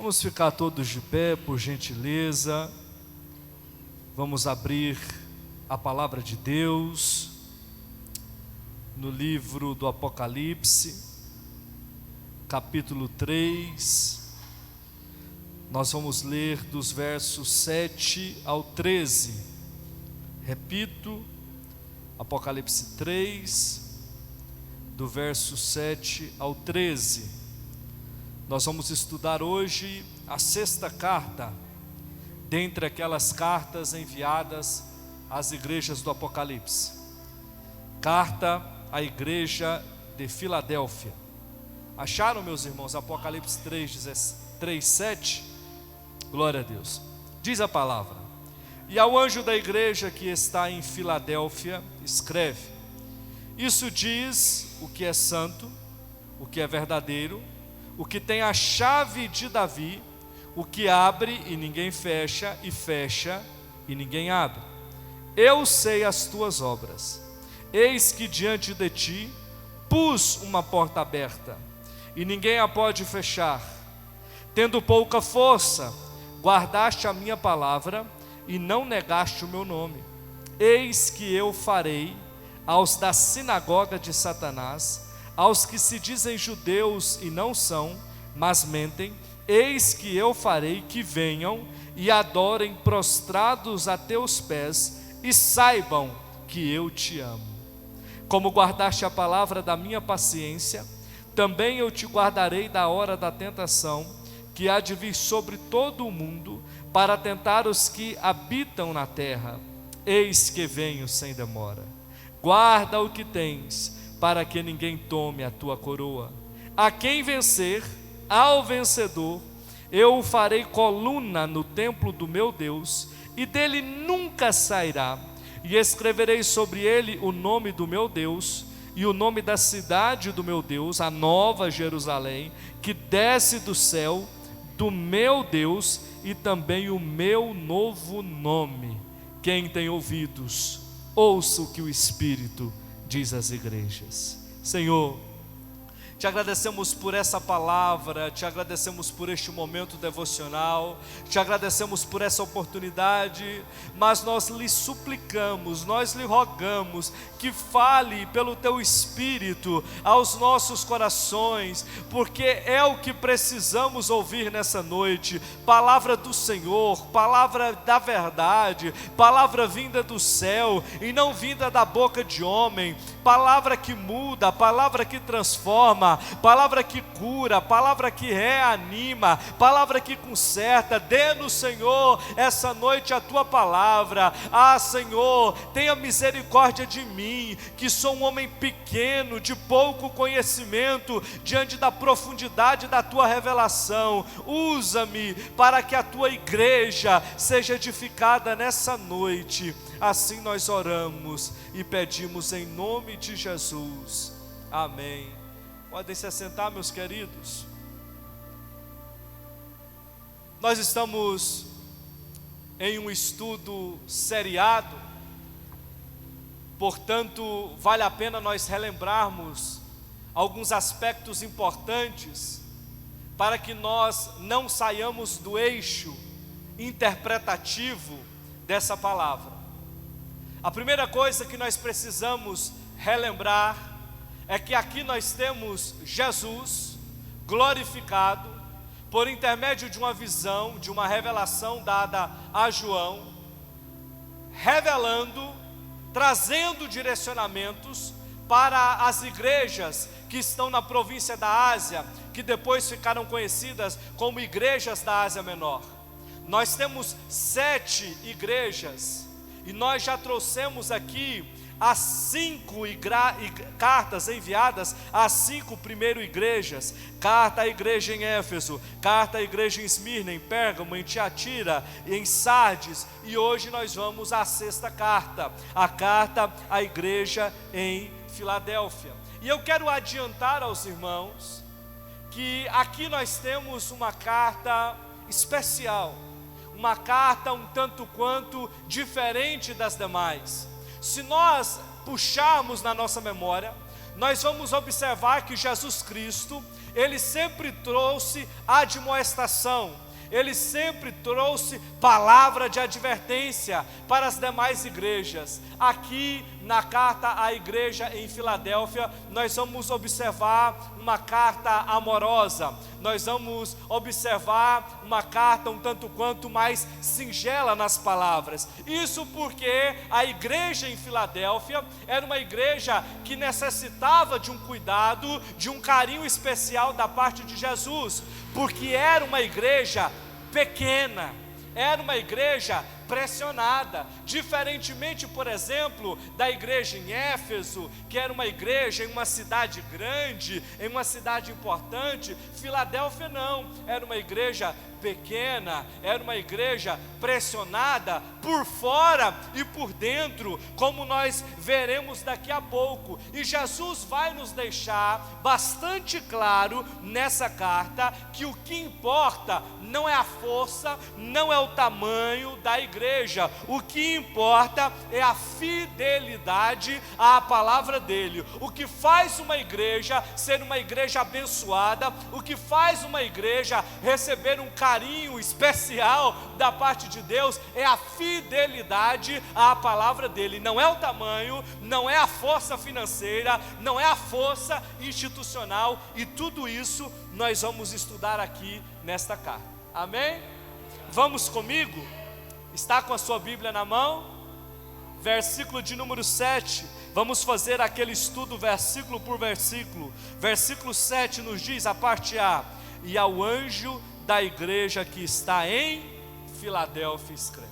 Vamos ficar todos de pé, por gentileza. Vamos abrir a palavra de Deus no livro do Apocalipse, capítulo 3. Nós vamos ler dos versos 7 ao 13. Repito, Apocalipse 3, do verso 7 ao 13. Nós vamos estudar hoje a sexta carta, dentre aquelas cartas enviadas às igrejas do Apocalipse. Carta à igreja de Filadélfia. Acharam, meus irmãos, Apocalipse 3, 7? Glória a Deus. Diz a palavra: e ao anjo da igreja que está em Filadélfia, escreve: isso diz o que é santo, o que é verdadeiro, o que tem a chave de Davi, o que abre e ninguém fecha, e fecha e ninguém abre. Eu sei as tuas obras. Eis que diante de ti pus uma porta aberta, e ninguém a pode fechar. Tendo pouca força, guardaste a minha palavra, e não negaste o meu nome. Eis que eu farei aos da sinagoga de Satanás, aos que se dizem judeus e não são, mas mentem, eis que eu farei que venham e adorem prostrados a teus pés, e saibam que eu te amo. Como guardaste a palavra da minha paciência, também eu te guardarei da hora da tentação, que há de vir sobre todo o mundo, para tentar os que habitam na terra. Eis que venho sem demora. Guarda o que tens, para que ninguém tome a tua coroa. A quem vencer, ao vencedor, eu o farei coluna no templo do meu Deus, e dele nunca sairá. E escreverei sobre ele o nome do meu Deus, e o nome da cidade do meu Deus, a nova Jerusalém, que desce do céu, do meu Deus, e também o meu novo nome. Quem tem ouvidos, ouça o que o Espírito diz às igrejas. Senhor, te agradecemos por essa palavra, te agradecemos por este momento devocional, te agradecemos por essa oportunidade, mas nós lhe suplicamos, nós lhe rogamos que fale pelo teu Espírito aos nossos corações, porque é o que precisamos ouvir nessa noite. Palavra do Senhor, palavra da verdade, palavra vinda do céu e não vinda da boca de homem, palavra que muda, palavra que transforma, palavra que cura, palavra que reanima, palavra que conserta. Dê-nos, Senhor, essa noite a tua palavra. Ah, Senhor, tenha misericórdia de mim, que sou um homem pequeno, de pouco conhecimento, diante da profundidade da tua revelação. Usa-me para que a tua igreja seja edificada nessa noite. Assim nós oramos e pedimos em nome de Jesus. Amém. Podem se assentar, meus queridos. Nós estamos em um estudo seriado, portanto, vale a pena nós relembrarmos alguns aspectos importantes para que nós não saiamos do eixo interpretativo dessa palavra. A primeira coisa que nós precisamos relembrar é que aqui nós temos Jesus glorificado por intermédio de uma visão, de uma revelação dada a João, revelando, trazendo direcionamentos para as igrejas que estão na província da Ásia, que depois ficaram conhecidas como igrejas da Ásia Menor. Nós temos 7 igrejas, e nós já trouxemos aqui as 5 cartas enviadas às 5 primeiras igrejas: carta à igreja em Éfeso, carta à igreja em Esmirna, em Pérgamo, em Tiatira, em Sardes, e hoje nós vamos à 6ª carta, a carta à igreja em Filadélfia. E eu quero adiantar aos irmãos que aqui nós temos uma carta especial, uma carta um tanto quanto diferente das demais. Se nós puxarmos na nossa memória, nós vamos observar que Jesus Cristo, Ele sempre trouxe admoestação, Ele sempre trouxe palavra de advertência para as demais igrejas. Aqui na carta à igreja em Filadélfia, nós vamos observar uma carta amorosa, nós vamos observar uma carta um tanto quanto mais singela nas palavras. Isso porque a igreja em Filadélfia era uma igreja que necessitava de um cuidado, de um carinho especial da parte de Jesus, porque era uma igreja pequena, era uma igreja pressionada, diferentemente, por exemplo, da igreja em Éfeso, que era uma igreja em uma cidade grande, em uma cidade importante. Filadélfia não, era uma igreja pequena, era uma igreja pressionada por fora e por dentro, como nós veremos daqui a pouco. E Jesus vai nos deixar bastante claro nessa carta que o que importa não é a força, não é o tamanho da igreja, o que importa é a fidelidade à palavra dele. O que faz uma igreja ser uma igreja abençoada, o que faz uma igreja receber um carinho especial da parte de Deus é a fidelidade à palavra dele. Não é o tamanho, não é a força financeira, não é a força institucional, e tudo isso nós vamos estudar aqui nesta carta. Amém? Vamos comigo? Está com a sua Bíblia na mão? Versículo de número 7, vamos fazer aquele estudo versículo por versículo. Versículo 7 nos diz, a parte A: e ao anjo da igreja que está em Filadélfia escreve.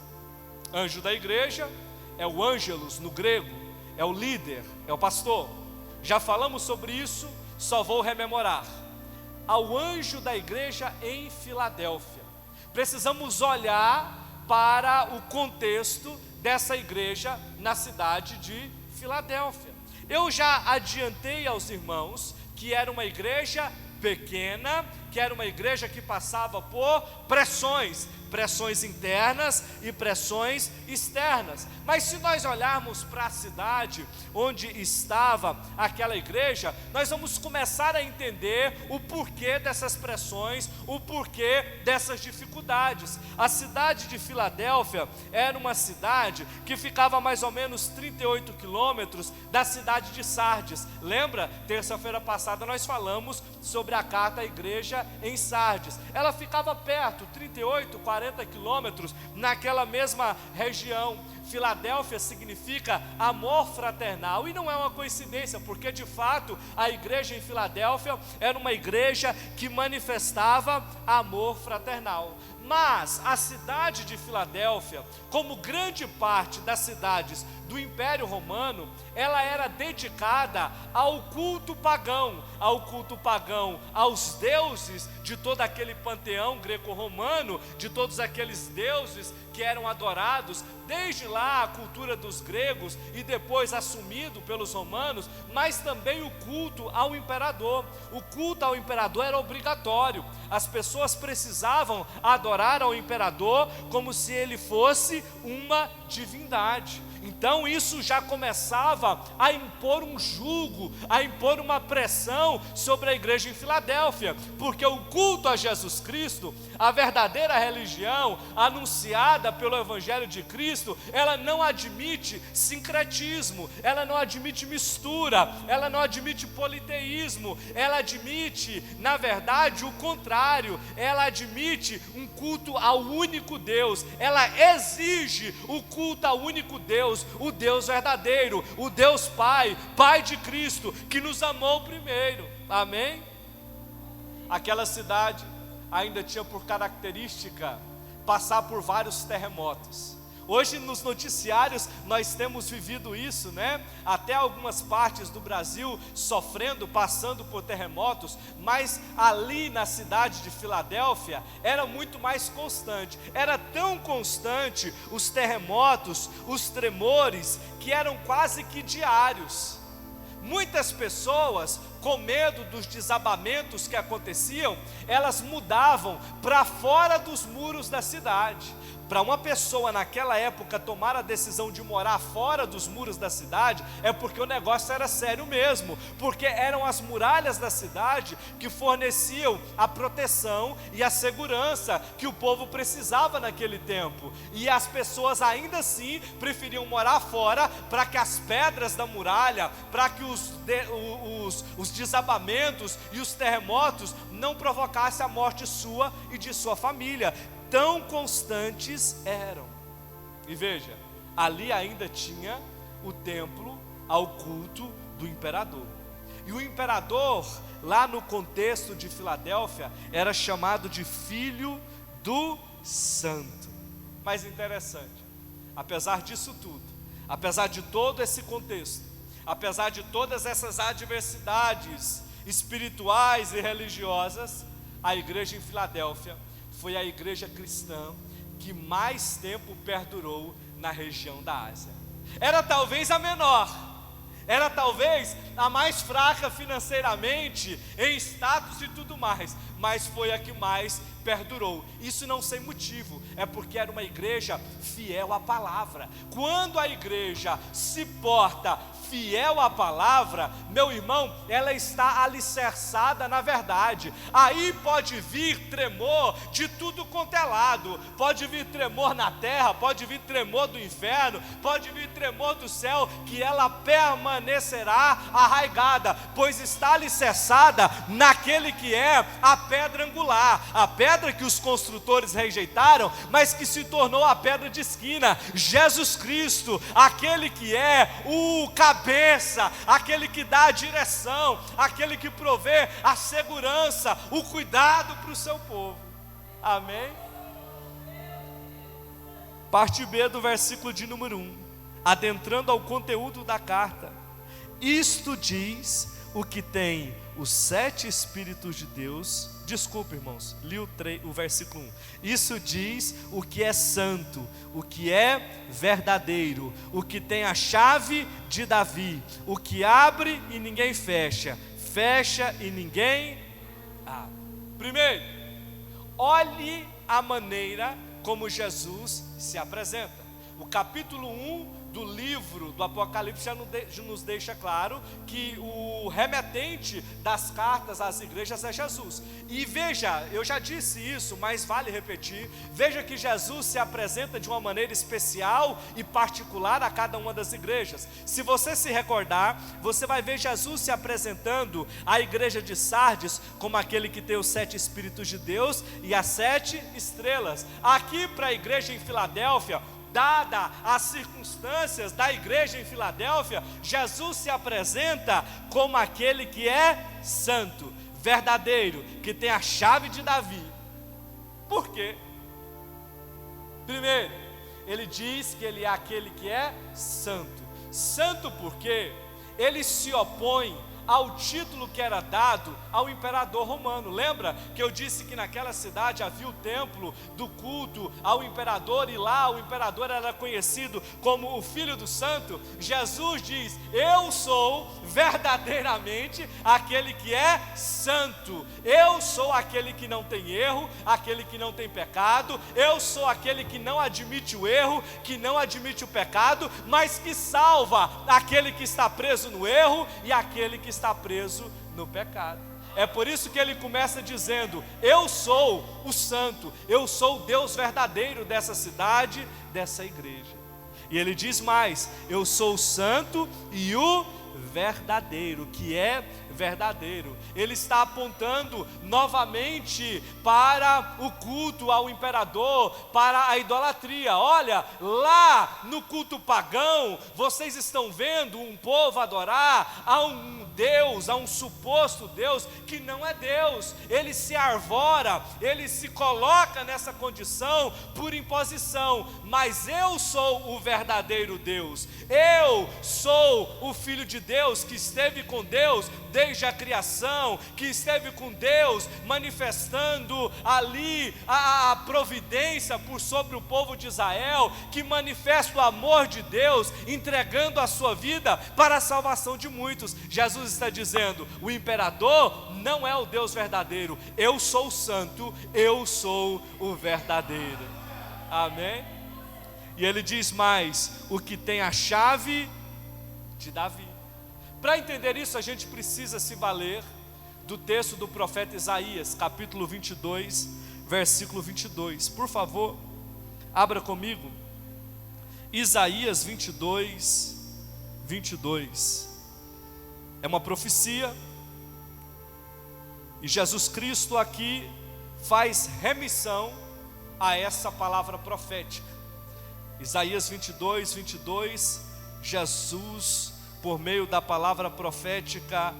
Anjo da igreja é o ângelos no grego, é o líder, é o pastor. Já falamos sobre isso, só vou rememorar. Ao anjo da igreja em Filadélfia. Precisamos olhar para o contexto dessa igreja na cidade de Filadélfia. Eu já adiantei aos irmãos que era uma igreja pequena, que era uma igreja que passava por pressões internas e pressões externas. Mas se nós olharmos para a cidade onde estava aquela igreja, nós vamos começar a entender o porquê dessas pressões, o porquê dessas dificuldades. A cidade de Filadélfia era uma cidade que ficava a mais ou menos 38 quilômetros da cidade de Sardes. Lembra? Terça-feira passada nós falamos sobre a carta à igreja em Sardes. Ela ficava perto, 38, 40 quilômetros, naquela mesma região. Filadélfia significa amor fraternal, e não é uma coincidência, porque de fato a igreja em Filadélfia era uma igreja que manifestava amor fraternal. Mas a cidade de Filadélfia, como grande parte das cidades do Império Romano, ela era dedicada ao culto pagão, aos deuses de todo aquele panteão greco-romano, de todos aqueles deuses que eram adorados desde lá, a cultura dos gregos e depois assumido pelos romanos, mas também o culto ao imperador. O culto ao imperador era obrigatório, as pessoas precisavam adorar ao imperador como se ele fosse uma divindade. Então isso já começava a impor um jugo, a impor uma pressão sobre a igreja em Filadélfia, porque o culto a Jesus Cristo, a verdadeira religião anunciada pelo Evangelho de Cristo, ela não admite sincretismo, ela não admite mistura, ela não admite politeísmo, ela admite, na verdade, o contrário, ela admite um culto ao único Deus, ela exige o culto ao único Deus, o Deus verdadeiro, o Deus Pai, Pai de Cristo, que nos amou primeiro. Amém? Aquela cidade ainda tinha por característica passar por vários terremotos. Hoje nos noticiários nós temos vivido isso, né? Até algumas partes do Brasil sofrendo, passando por terremotos, mas ali na cidade de Filadélfia era muito mais constante. Era tão constante os terremotos, os tremores, que eram quase que diários. Muitas pessoas com medo dos desabamentos que aconteciam, elas mudavam para fora dos muros da cidade. Para uma pessoa naquela época tomar a decisão de morar fora dos muros da cidade, é porque o negócio era sério mesmo, porque eram as muralhas da cidade que forneciam a proteção e a segurança que o povo precisava naquele tempo, e as pessoas ainda assim preferiam morar fora, para que as pedras da muralha, para que os desabamentos e os terremotos não provocassem a morte sua e de sua família. Tão constantes eram. E veja, ali ainda tinha o templo ao culto do imperador. E o imperador, lá no contexto de Filadélfia, era chamado de Filho do Santo. Mas interessante, apesar disso tudo, apesar de todo esse contexto, apesar de todas essas adversidades espirituais e religiosas, a igreja em Filadélfia foi a igreja cristã que mais tempo perdurou na região da Ásia. Era talvez a menor, era talvez a mais fraca financeiramente, em status e tudo mais, mas foi a que mais perdurou. Isso não sem motivo, é porque era uma igreja fiel à palavra. Quando a igreja se porta fiel à palavra, meu irmão, ela está alicerçada na verdade. Aí pode vir tremor de tudo quanto é lado, pode vir tremor na terra, pode vir tremor do inferno, pode vir tremor do céu, que ela permanecerá arraigada, pois está alicerçada naquele que é a pedra angular, a pedra que os construtores rejeitaram, mas que se tornou a pedra de esquina, Jesus Cristo, aquele que é o cabeça, aquele que dá a direção, aquele que provê a segurança, o cuidado para o seu povo. Amém? Parte B do versículo de número 1, adentrando ao conteúdo da carta. Isto diz o que tem os 7 Espíritos de Deus. Desculpe, irmãos, li o versículo 1. Isso diz o que é santo, o que é verdadeiro, o que tem a chave de Davi, o que abre e ninguém fecha, fecha e ninguém abre. Primeiro, olhe a maneira como Jesus se apresenta. O capítulo 1 do livro do Apocalipse já nos deixa claro que o remetente das cartas às igrejas é Jesus. E veja, eu já disse isso, mas vale repetir. Veja que Jesus se apresenta de uma maneira especial e particular a cada uma das igrejas. Se você se recordar, você vai ver Jesus se apresentando à igreja de Sardes como aquele que tem os 7 Espíritos de Deus e as 7 estrelas. Aqui para a igreja em Filadélfia, dada as circunstâncias da igreja em Filadélfia, Jesus se apresenta como aquele que é santo, verdadeiro, que tem a chave de Davi. Por quê? Primeiro, ele diz que ele é aquele que é santo. Santo porque ele se opõe ao título que era dado ao imperador romano. Lembra que eu disse que naquela cidade havia o templo do culto ao imperador, e lá o imperador era conhecido como o Filho do Santo? Jesus diz: eu sou verdadeiramente aquele que é santo, eu sou aquele que não tem erro, aquele que não tem pecado, eu sou aquele que não admite o erro, que não admite o pecado, mas que salva aquele que está preso no erro e aquele que está preso no pecado. É por isso que ele começa dizendo: eu sou o santo, eu sou o Deus verdadeiro dessa cidade, dessa igreja. E ele diz mais: eu sou o santo e o verdadeiro, que é verdadeiro. Ele está apontando novamente para o culto ao imperador, para a idolatria. Olha, lá no culto pagão, vocês estão vendo um povo adorar a um Deus, a um suposto Deus que não é Deus. Ele se arvora, ele se coloca nessa condição por imposição. Mas eu sou o verdadeiro Deus, eu sou o Filho de Deus, que esteve com Deus desde a criação, que esteve com Deus manifestando ali a providência por sobre o povo de Israel, que manifesta o amor de Deus, entregando a sua vida para a salvação de muitos. Jesus está dizendo: o imperador não é o Deus verdadeiro, eu sou o santo, eu sou o verdadeiro. Amém? E ele diz mais: o que tem a chave de Davi. Para entender isso, a gente precisa se valer do texto do profeta Isaías, capítulo 22, versículo 22. Por favor, abra comigo. Isaías 22, 22. É uma profecia, e Jesus Cristo aqui faz remissão a essa palavra profética. Isaías 22, 22, Jesus, por meio da palavra profética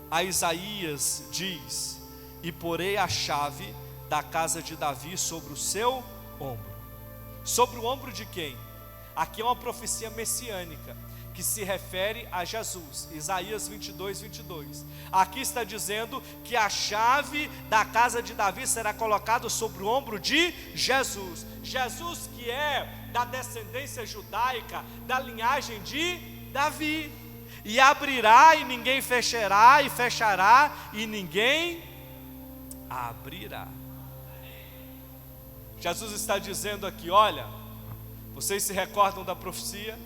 a Isaías, diz: e porei a chave da casa de Davi sobre o seu ombro. Sobre o ombro de quem? Aqui é uma profecia messiânica, que se refere a Jesus. Isaías 22, 22. Aqui está dizendo que a chave da casa de Davi será colocada sobre o ombro de Jesus. Jesus, que é da descendência judaica, da linhagem de Davi. E abrirá e ninguém fechará, e fechará e ninguém abrirá. Jesus está dizendo aqui: olha, vocês se recordam da profecia?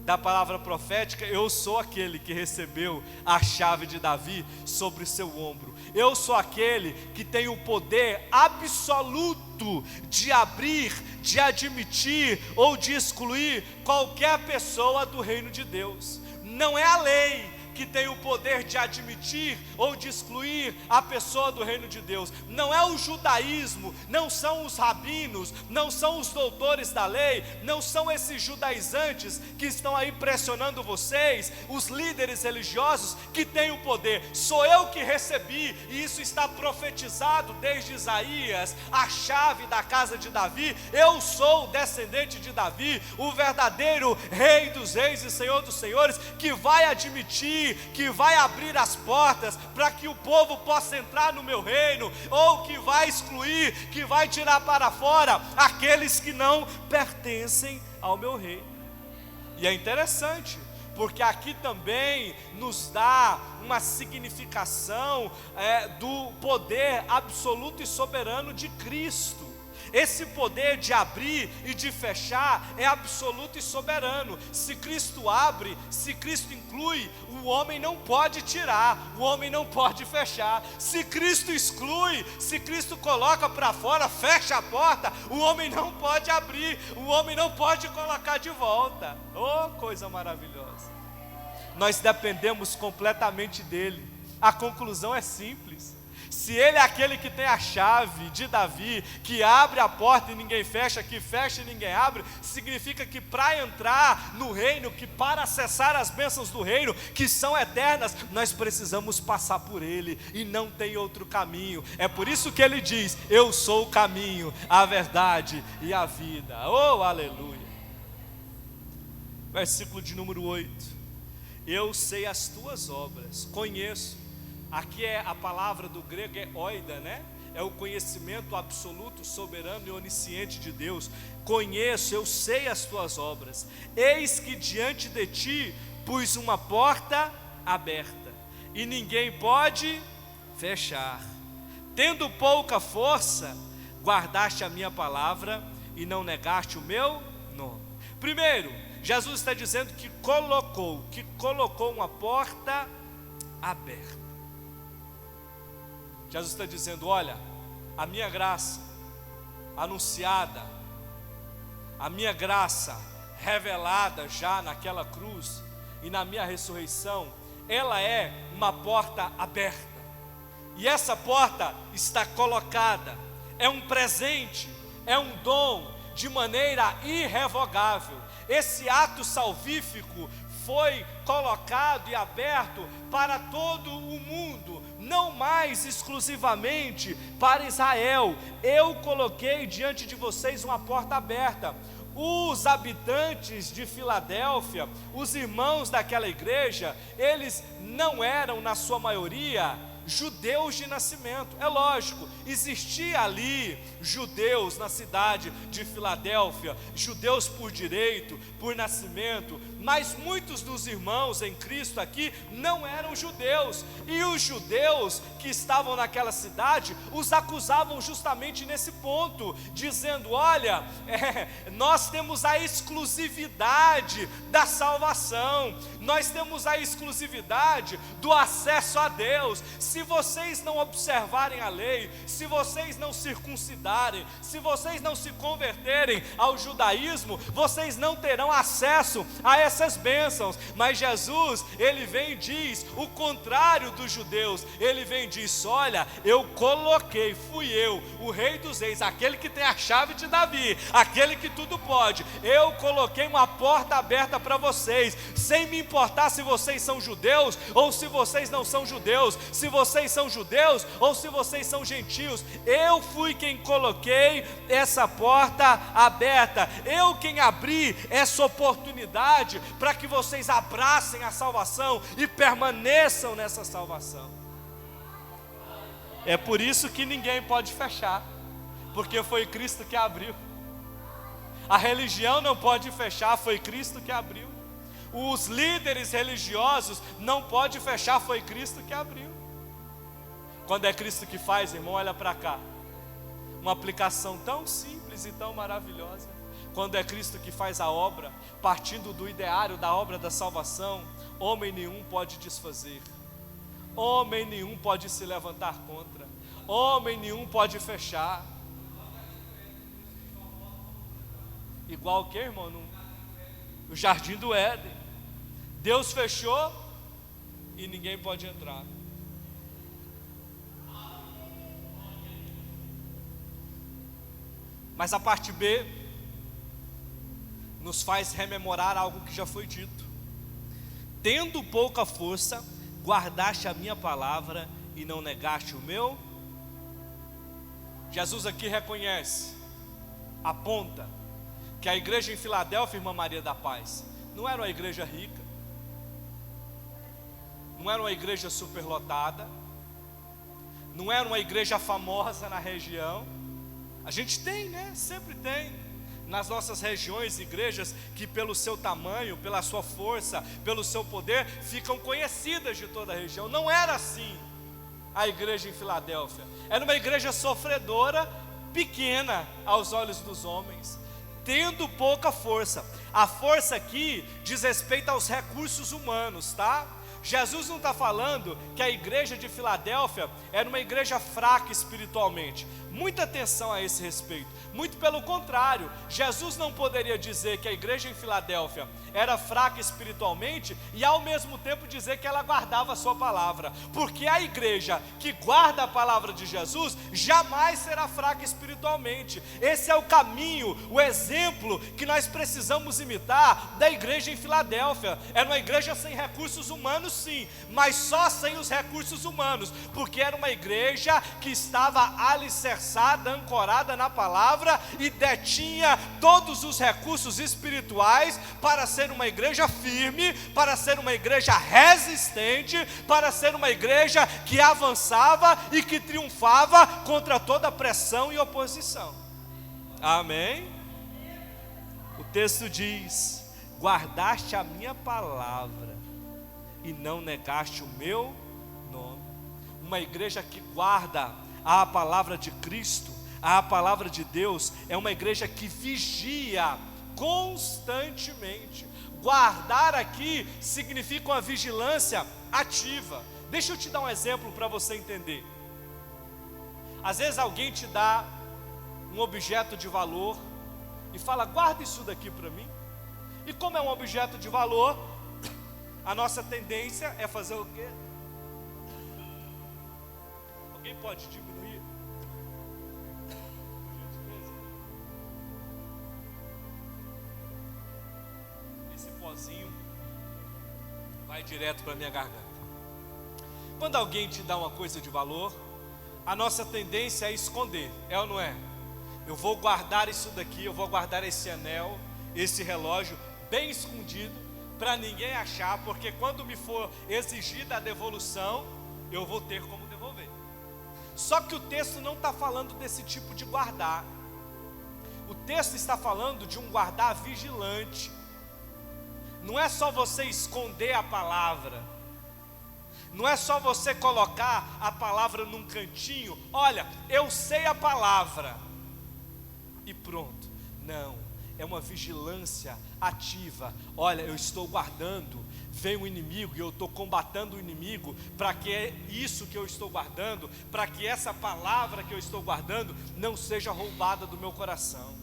Da palavra profética? Eu sou aquele que recebeu a chave de Davi sobre o seu ombro. Eu sou aquele que tem o poder absoluto de abrir, de admitir ou de excluir qualquer pessoa do reino de Deus. Não é a lei que tem o poder de admitir ou de excluir a pessoa do reino de Deus. Não é o judaísmo, não são os rabinos, não são os doutores da lei, não são esses judaizantes que estão aí pressionando vocês, os líderes religiosos que têm o poder. Sou eu que recebi, e isso está profetizado desde Isaías, a chave da casa de Davi. Eu sou o descendente de Davi, o verdadeiro rei dos reis e senhor dos senhores, que vai admitir, que vai abrir as portas para que o povo possa entrar no meu reino, ou que vai excluir, que vai tirar para fora aqueles que não pertencem ao meu reino. E é interessante, porque aqui também nos dá uma significação do poder absoluto e soberano de Cristo. Esse poder de abrir e de fechar é absoluto e soberano. Se Cristo abre, se Cristo inclui, o homem não pode tirar, o homem não pode fechar. Se Cristo exclui, se Cristo coloca para fora, fecha a porta, o homem não pode abrir, o homem não pode colocar de volta. Oh, coisa maravilhosa! Nós dependemos completamente dele. A conclusão é simples: se ele é aquele que tem a chave de Davi, que abre a porta e ninguém fecha, que fecha e ninguém abre, significa que para entrar no reino, que para acessar as bênçãos do reino, que são eternas, nós precisamos passar por ele, e não tem outro caminho. É por isso que ele diz: eu sou o caminho, a verdade e a vida. Oh, aleluia! Versículo de número 8: eu sei as tuas obras, conheço. Aqui é a palavra do grego, é oida, né? É o conhecimento absoluto, soberano e onisciente de Deus. Conheço, eu sei as tuas obras. Eis que diante de ti pus uma porta aberta, e ninguém pode fechar. Tendo pouca força, guardaste a minha palavra e não negaste o meu nome. Primeiro, Jesus está dizendo que colocou uma porta aberta. Jesus está dizendo: olha, a minha graça anunciada, a minha graça revelada já naquela cruz e na minha ressurreição, ela é uma porta aberta, e essa porta está colocada, é um presente, é um dom de maneira irrevogável. Esse ato salvífico foi colocado e aberto para todo o mundo, não mais exclusivamente para Israel. Eu coloquei diante de vocês uma porta aberta. Os habitantes de Filadélfia, os irmãos daquela igreja, eles não eram, na sua maioria, judeus de nascimento. É lógico, existia ali judeus na cidade de Filadélfia, judeus por direito, por nascimento, mas muitos dos irmãos em Cristo aqui não eram judeus, e os judeus que estavam naquela cidade os acusavam justamente nesse ponto, dizendo: olha, nós temos a exclusividade da salvação, nós temos a exclusividade do acesso a Deus. Se vocês não observarem a lei, se vocês não circuncidarem, se vocês não se converterem ao judaísmo, vocês não terão acesso a essas bênçãos. Mas Jesus, ele vem e diz o contrário dos judeus. Ele vem e diz: olha, eu coloquei, fui eu, o rei dos reis, aquele que tem a chave de Davi, aquele que tudo pode. Eu coloquei uma porta aberta para vocês, sem me importar se vocês são judeus ou se vocês não são judeus, se vocês são judeus ou se vocês são gentios. Eu fui quem coloquei essa porta aberta, eu quem abri essa oportunidade para que vocês abracem a salvação e permaneçam nessa salvação. É por isso que ninguém pode fechar, porque foi Cristo que abriu. A religião não pode fechar, foi Cristo que abriu. Os líderes religiosos não podem fechar, foi Cristo que abriu. Quando é Cristo que faz, irmão, olha para cá, uma aplicação tão simples e tão maravilhosa. Quando é Cristo que faz a obra, partindo do ideário da obra da salvação, homem nenhum pode desfazer, homem nenhum pode se levantar contra, homem nenhum pode fechar. Igual o que, irmão? No jardim do Éden, Deus fechou e ninguém pode entrar. Mas a parte B nos faz rememorar algo que já foi dito: tendo pouca força, guardaste a minha palavra e não negaste o meu. Jesus aqui reconhece, aponta que a igreja em Filadélfia, irmã Maria da Paz, não era uma igreja rica, não era uma igreja superlotada, não era uma igreja famosa na região. A gente tem, né? Sempre tem nas nossas regiões igrejas que pelo seu tamanho, pela sua força, pelo seu poder, ficam conhecidas de toda a região. Não era assim a igreja em Filadélfia. Era uma igreja sofredora, pequena aos olhos dos homens, tendo pouca força. A força aqui diz respeito aos recursos humanos, tá? Jesus não está falando que a igreja de Filadélfia era uma igreja fraca espiritualmente. Muita atenção a esse respeito. Muito pelo contrário, Jesus não poderia dizer que a igreja em Filadélfia era fraca espiritualmente e ao mesmo tempo dizer que ela guardava a sua palavra, porque a igreja que guarda a palavra de Jesus jamais será fraca espiritualmente. Esse é o caminho, o exemplo que nós precisamos imitar da igreja em Filadélfia. Era uma igreja sem recursos humanos, sim, mas só sem os recursos humanos, porque era uma igreja que estava alicerçada, ancorada na palavra e detinha todos os recursos espirituais para ser uma igreja firme, para ser uma igreja resistente, para ser uma igreja que avançava e que triunfava contra toda pressão e oposição. Amém? O texto diz: guardaste a minha palavra e não negaste o meu nome. Uma igreja que guarda a palavra de Cristo, a palavra de Deus, é uma igreja que vigia constantemente. Guardar aqui significa uma vigilância ativa. Deixa eu te dar um exemplo para você entender. Às vezes alguém te dá um objeto de valor e fala: guarda isso daqui para mim. E como é um objeto de valor, a nossa tendência é fazer o quê? Alguém pode diminuir? Esse pozinho vai direto para a minha garganta. Quando alguém te dá uma coisa de valor, a nossa tendência é esconder, é ou não é? Eu vou guardar isso daqui, eu vou guardar esse anel, esse relógio bem escondido, para ninguém achar, porque quando me for exigida a devolução, eu vou ter como devolver. Só que o texto não está falando desse tipo de guardar. O texto está falando de um guardar vigilante. Não é só você esconder a palavra, não é só você colocar a palavra num cantinho, olha, eu sei a palavra, e pronto. Não, é uma vigilância ativa. Olha, eu estou guardando, vem o inimigo e eu estou combatendo o inimigo, para que isso que eu estou guardando, para que essa palavra que eu estou guardando não seja roubada do meu coração.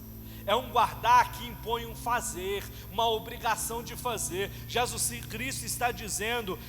É um guardar que impõe um fazer, uma obrigação de fazer. Jesus Cristo está dizendo: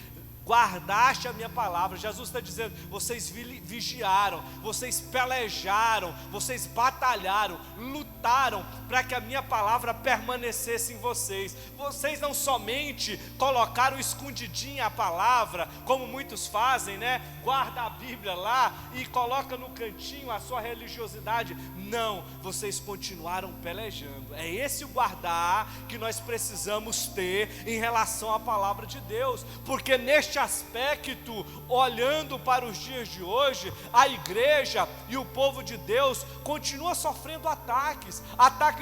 guardaste a minha palavra. Jesus está dizendo: vocês vigiaram, vocês pelejaram, vocês batalharam, lutaram para que a minha palavra permanecesse em vocês. Vocês não somente colocaram escondidinha a palavra, como muitos fazem, né? Guarda a Bíblia lá e coloca no cantinho a sua religiosidade. Não, vocês continuaram pelejando. É esse o guardar que nós precisamos ter em relação à palavra de Deus, porque neste aspecto, olhando para os dias de hoje, a igreja e o povo de Deus continua sofrendo ataques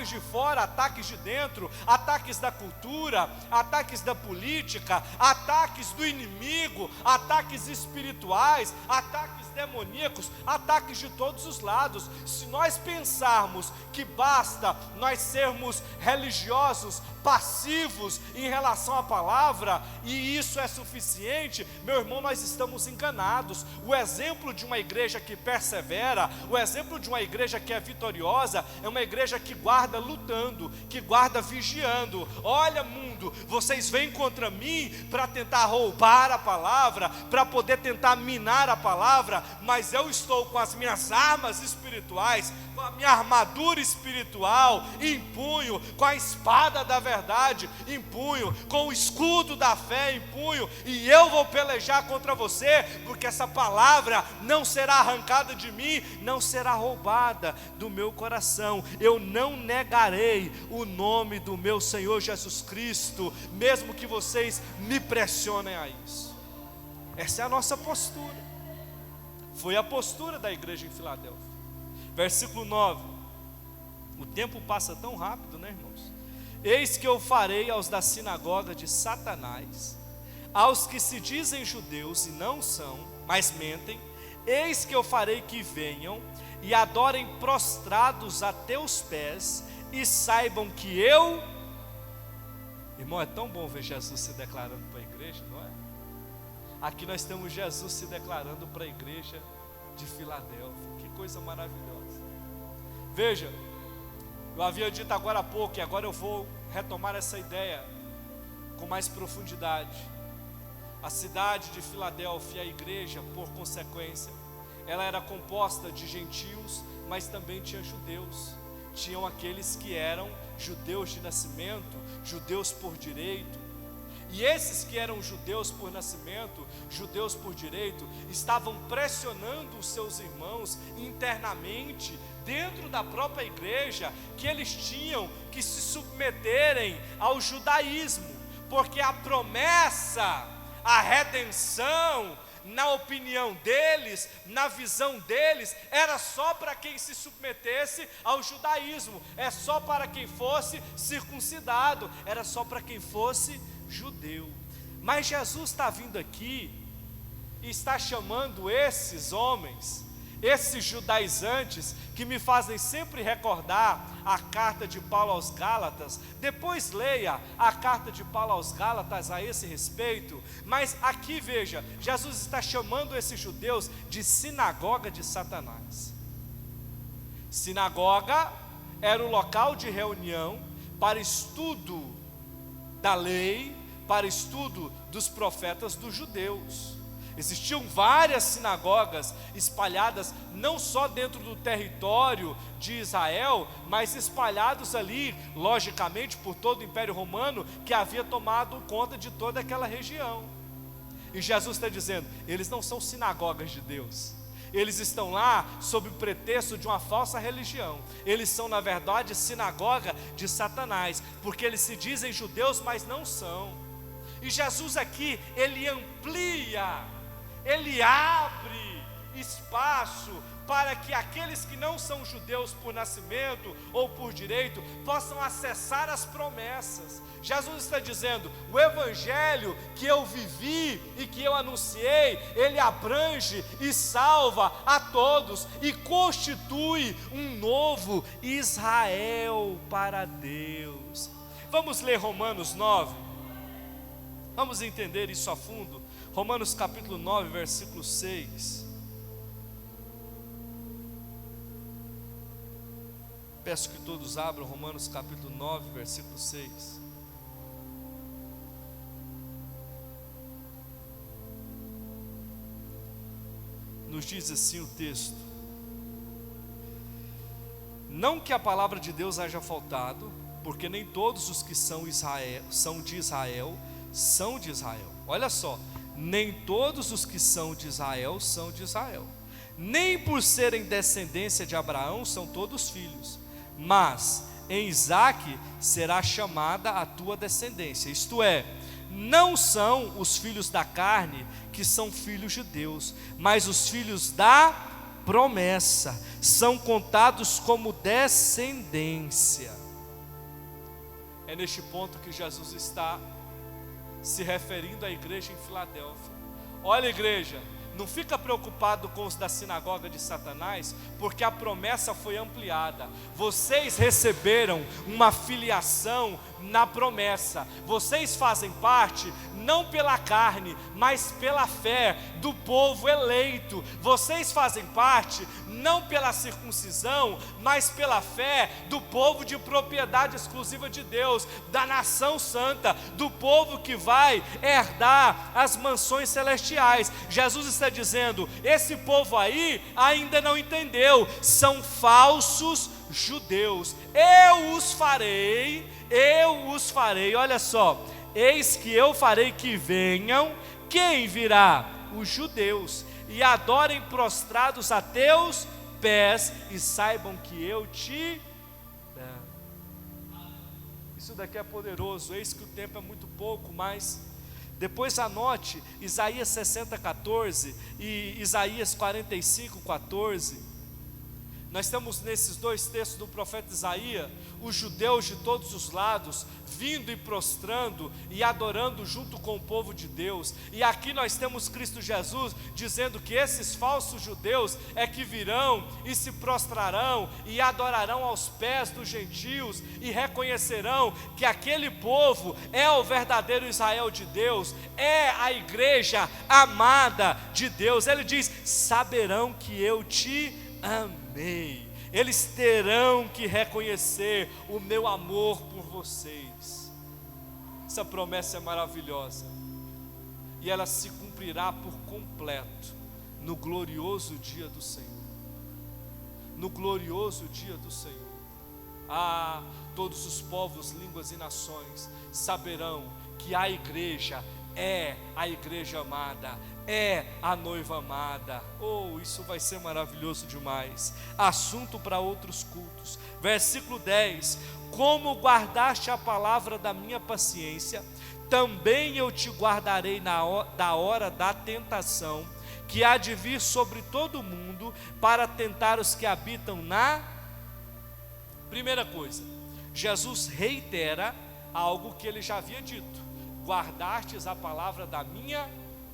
de fora, ataques de dentro, ataques da cultura, ataques da política, ataques do inimigo, ataques espirituais, ataques demoníacos, ataques de todos os lados. Se nós pensarmos que basta nós sermos religiosos, passivos em relação à palavra, e isso é suficiente, meu irmão, nós estamos enganados. O exemplo de uma igreja que persevera, o exemplo de uma igreja que é vitoriosa, é uma igreja que guarda lutando, que guarda vigiando. Olha, mundo, vocês vêm contra mim para tentar roubar a palavra, para poder tentar minar a palavra, mas eu estou com as minhas armas espirituais, com a minha armadura espiritual em punho, com a espada da verdade em punho, com o escudo da fé em punho, e eu vou pelejar contra você, porque essa palavra não será arrancada de mim, não será roubada do meu coração. Eu não negarei o nome do meu Senhor Jesus Cristo, mesmo que vocês me pressionem a isso. Essa é a nossa postura. Foi a postura da igreja em Filadélfia. Versículo 9. O tempo passa tão rápido, né, irmãos? Eis que eu farei aos da sinagoga de Satanás, aos que se dizem judeus e não são, mas mentem, eis que eu farei que venham e adorem prostrados a teus pés, e saibam que eu... Irmão, é tão bom ver Jesus se declarando para a igreja, não é? Aqui nós temos Jesus se declarando para a igreja de Filadélfia. Que coisa maravilhosa. Veja, eu havia dito agora há pouco, e agora eu vou retomar essa ideia com mais profundidade. A cidade de Filadélfia, a igreja, por consequência, ela era composta de gentios, mas também tinha judeus. Tinham aqueles que eram judeus de nascimento, judeus por direito. E esses que eram judeus por nascimento, judeus por direito, estavam pressionando os seus irmãos internamente, dentro da própria igreja, que eles tinham que se submeterem ao judaísmo, porque a promessa, a redenção, na opinião deles, na visão deles, era só para quem se submetesse ao judaísmo, é só para quem fosse circuncidado, era só para quem fosse judeu. Mas Jesus está vindo aqui e está chamando esses homens, esses judaizantes, que me fazem sempre recordar a carta de Paulo aos Gálatas. Depois leia a carta de Paulo aos Gálatas a esse respeito. Mas aqui veja, Jesus está chamando esses judeus de sinagoga de Satanás. Sinagoga era o local de reunião para estudo da lei, para estudo dos profetas dos judeus. Existiam várias sinagogas espalhadas não só dentro do território de Israel, mas espalhados ali, logicamente, por todo o Império Romano, que havia tomado conta de toda aquela região. E Jesus está dizendo, eles não são sinagogas de Deus, Eles estão lá sob o pretexto de uma falsa religião. Eles são, na verdade, sinagoga de Satanás, porque eles se dizem judeus, mas não são. E Jesus aqui, ele amplia, ele abre espaço para que aqueles que não são judeus por nascimento ou por direito possam acessar as promessas. Jesus está dizendo: o evangelho que eu vivi e que eu anunciei, ele abrange e salva a todos e constitui um novo Israel para Deus. Vamos ler Romanos 9, vamos entender isso a fundo. Romanos capítulo 9, versículo 6. Peço que todos abram Romanos capítulo 9, versículo 6. Nos diz assim o texto: não que a palavra de Deus haja faltado, porque nem todos os que são de Israel são de Israel. Olha só, nem todos os que são de Israel são de Israel, nem por serem descendência de Abraão são todos filhos, mas em Isaque será chamada a tua descendência. Isto é, não são os filhos da carne que são filhos de Deus, mas os filhos da promessa são contados como descendência. É neste ponto que Jesus está se referindo à igreja em Filadélfia. Olha, igreja, não fica preocupado com os da sinagoga de Satanás, porque a promessa foi ampliada. Vocês receberam uma filiação na promessa. Vocês fazem parte, não pela carne, mas pela fé do povo eleito. Vocês fazem parte, não pela circuncisão, mas pela fé do povo de propriedade exclusiva de Deus, da nação santa, do povo que vai herdar as mansões celestiais. Jesus está dizendo: esse povo aí ainda não entendeu, são falsos judeus. Eu os farei, olha só, eis que eu farei que venham, quem virá? Os judeus, e adorem prostrados a teus pés, e saibam que eu te amo. Isso daqui é poderoso. Eis que o tempo é muito pouco, mas depois anote Isaías 60:14 e Isaías 45:14. Nós temos nesses dois textos do profeta Isaías, os judeus de todos os lados, vindo e prostrando e adorando junto com o povo de Deus. E aqui nós temos Cristo Jesus dizendo que esses falsos judeus é que virão e se prostrarão e adorarão aos pés dos gentios e reconhecerão que aquele povo é o verdadeiro Israel de Deus, é a igreja amada de Deus. Ele diz: saberão que eu te amei. Eles terão que reconhecer o meu amor por vocês. Essa promessa é maravilhosa, e ela se cumprirá por completo no glorioso dia do Senhor. No glorioso dia do Senhor, todos os povos, línguas e nações saberão que a igreja é a igreja amada, é a noiva amada. Oh, isso vai ser maravilhoso demais. Assunto para outros cultos. Versículo 10: como guardaste a palavra da minha paciência, também eu te guardarei da hora da tentação, que há de vir sobre todo o mundo, para tentar os que habitam na... Primeira coisa, Jesus reitera algo que ele já havia dito: guardastes a palavra da minha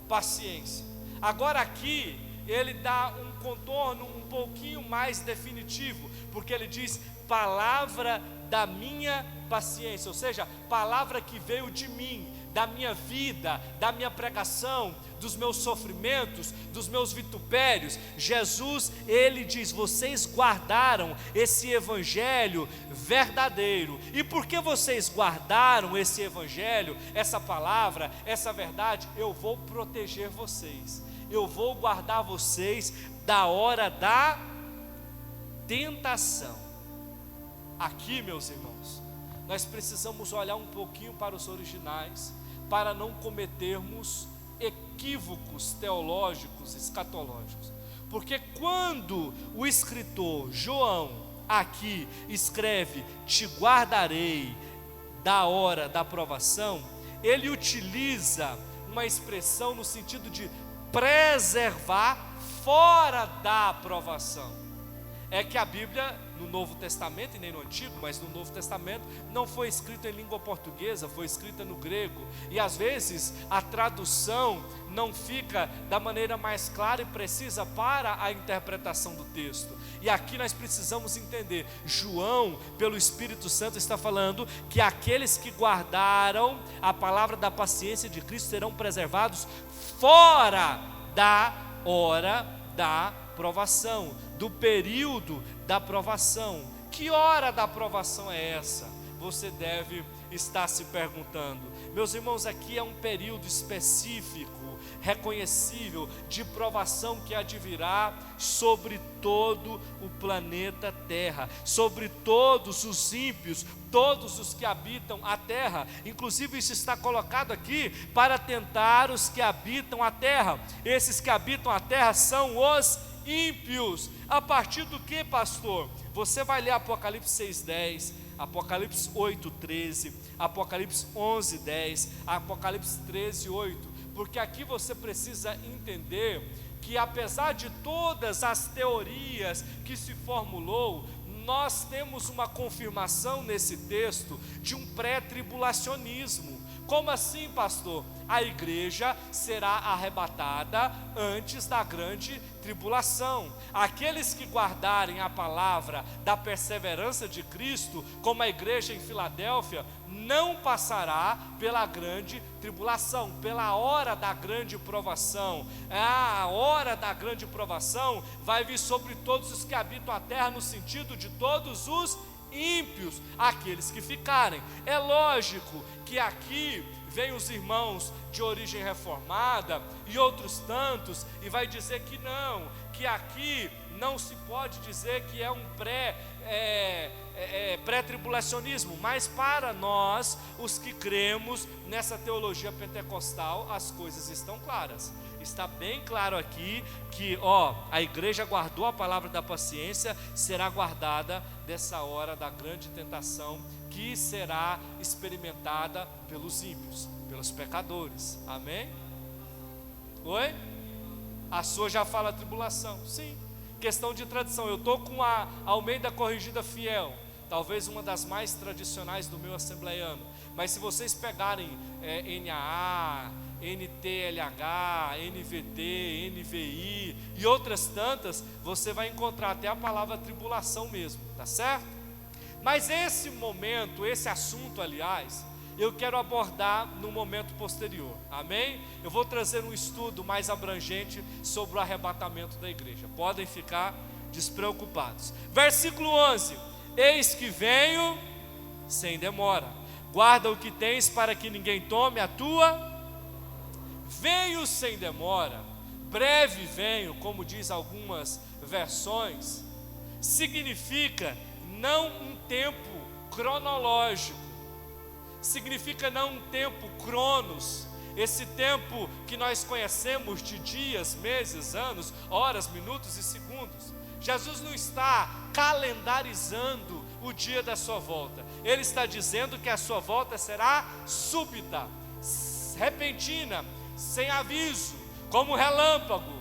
paciência. Agora aqui ele dá um contorno um pouquinho mais definitivo, porque ele diz palavra da minha paciência, ou seja, palavra que veio de mim, da minha vida, da minha pregação, dos meus sofrimentos, dos meus vitupérios. Jesus, ele diz: vocês guardaram esse evangelho verdadeiro. E porque vocês guardaram esse evangelho, essa palavra, essa verdade, eu vou proteger vocês, eu vou guardar vocês da hora da tentação. Aqui, meus irmãos, nós precisamos olhar um pouquinho para os originais, para não cometermos equívocos teológicos, escatológicos. Porque quando o escritor João aqui escreve: te guardarei da hora da provação, ele utiliza uma expressão no sentido de preservar fora da provação. É que a Bíblia, no Novo Testamento, e nem no Antigo, mas no Novo Testamento, não foi escrita em língua portuguesa, foi escrita no grego, e às vezes a tradução não fica da maneira mais clara e precisa para a interpretação do texto. E aqui nós precisamos entender, João, pelo Espírito Santo, está falando que aqueles que guardaram a palavra da paciência de Cristo serão preservados fora da hora da provação, do período da provação. Que hora da provação é essa? Você deve estar se perguntando. Meus irmãos, aqui é um período específico, reconhecível, de provação que advirá sobre todo o planeta Terra, sobre todos os ímpios, todos os que habitam a terra. Inclusive isso está colocado aqui para tentar os que habitam a terra. Esses que habitam a terra são os ímpios. A partir do que, pastor? Você vai ler Apocalipse 6:10, Apocalipse 8:13, Apocalipse 11:10, Apocalipse 13:8, porque aqui você precisa entender que apesar de todas as teorias que se formulou, nós temos uma confirmação nesse texto de um pré-tribulacionismo. Como assim, pastor? A igreja será arrebatada antes da grande tribulação. Aqueles que guardarem a palavra da perseverança de Cristo, como a igreja em Filadélfia, não passará pela grande tribulação, pela hora da grande provação. A hora da grande provação vai vir sobre todos os que habitam a terra, no sentido de todos os ímpios, aqueles que ficarem. É lógico que aqui vem os irmãos de origem reformada e outros tantos, e vai dizer que não, que aqui não se pode dizer que é um pré-tribulacionismo, mas para nós, os que cremos nessa teologia pentecostal, as coisas estão claras. Está bem claro aqui que a igreja guardou a palavra da paciência, será guardada dessa hora da grande tentação que será experimentada pelos ímpios, pelos pecadores. Amém? Oi? A sua já fala tribulação. Sim. Questão de tradição. Eu estou com a Almeida Corrigida Fiel, talvez uma das mais tradicionais do meu assembleiano. Mas se vocês pegarem NAA, NTLH, NVT, NVI e outras tantas, você vai encontrar até a palavra tribulação mesmo, tá certo? Mas esse momento, esse assunto, aliás, eu quero abordar no momento posterior, amém? Eu vou trazer um estudo mais abrangente sobre o arrebatamento da igreja, podem ficar despreocupados. Versículo 11: eis que venho sem demora, guarda o que tens para que ninguém tome a tua. Venho sem demora, breve venho, como diz algumas versões, significa não um tempo cronológico, significa não um tempo cronos, esse tempo que nós conhecemos de dias, meses, anos, horas, minutos e segundos. Jesus não está calendarizando o dia da sua volta, Ele está dizendo que a sua volta será súbita, repentina, sem aviso, como relâmpago,